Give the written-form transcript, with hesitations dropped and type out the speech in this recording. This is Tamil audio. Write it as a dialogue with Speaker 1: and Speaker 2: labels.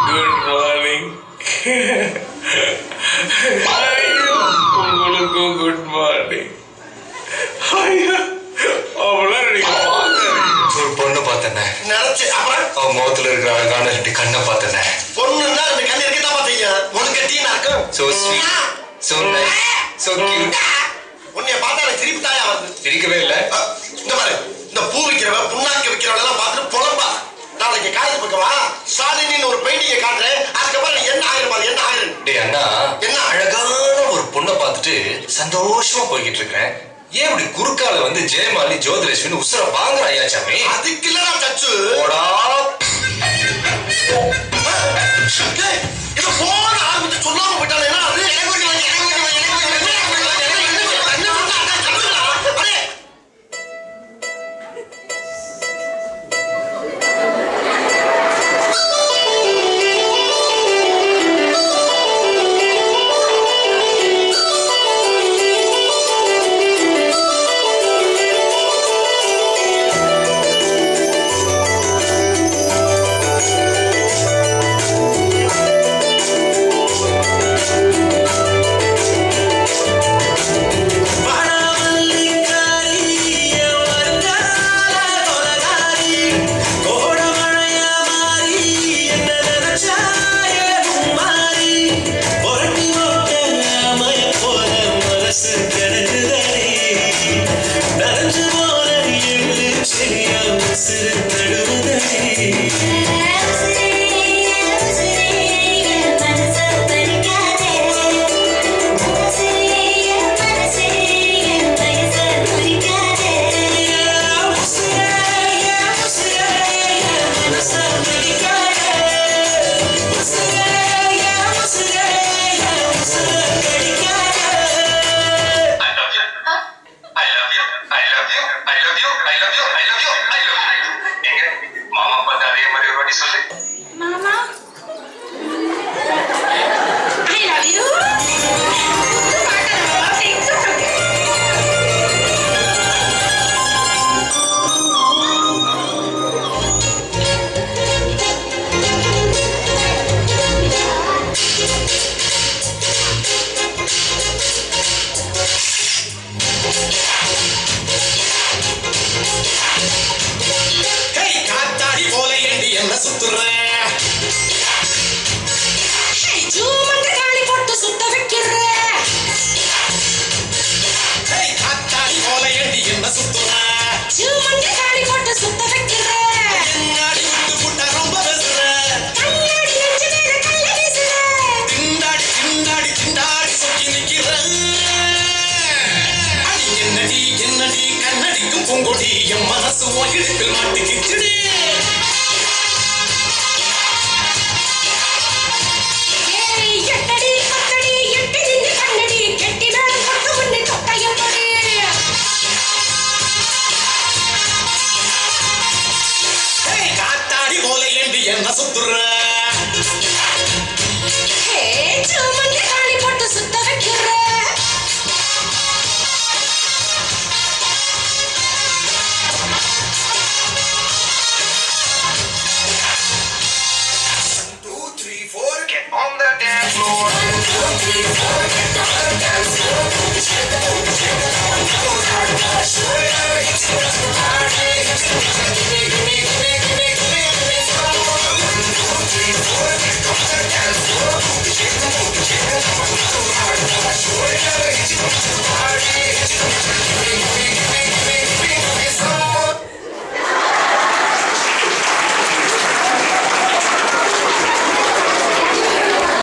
Speaker 1: Good morning. பொண்ணு பார்த்தேன் நினைச்சு அவன் முகத்துல இருக்கிற அழகான ரெண்டு கண்ணை பார்த்தேன். பொண்ணுன்னா ரெண்டு கண்ணு இருக்கதான் பார்த்தீங்க. உனக்கு டீனா இருக்கும். So sweet, so nice, so cute. உன்னைய பார்த்தா எனக்கு சிரிப்பு தாயா வருது. சிரிக்கவே இல்லை. இந்த பாரு, இந்த பூ விற்கிறவன் புண்ணாக்கு விற்கிறவெல்லாம் பார்த்துட்டு புலம்பா. நாளைக்கு காலேஜ் பக்கவா சாலினின்னு ஒரு பெயிண்டிங்கை காட்டுறேன். அதுக்கப்புறம் என்ன ஆயிரம் என்ன ஆயிரம். டே அண்ணா, என்ன அழகான ஒரு பொண்ணை பார்த்துட்டு சந்தோஷமா போய்கிட்டு இருக்கிறேன். ஏன் இப்படி குறுக்கால வந்து ஜெயமாலி ஜோதிலட்சுமி உசுர வாங்குற ஐயாச்சாமி? அதுக்கு இல்லடா சச்சு. போடா. இத போன ஆரம்பிச்சு சொல்லாம போயிட்டானே. என்ன அது?
Speaker 2: Get on the dance floor.
Speaker 1: Give me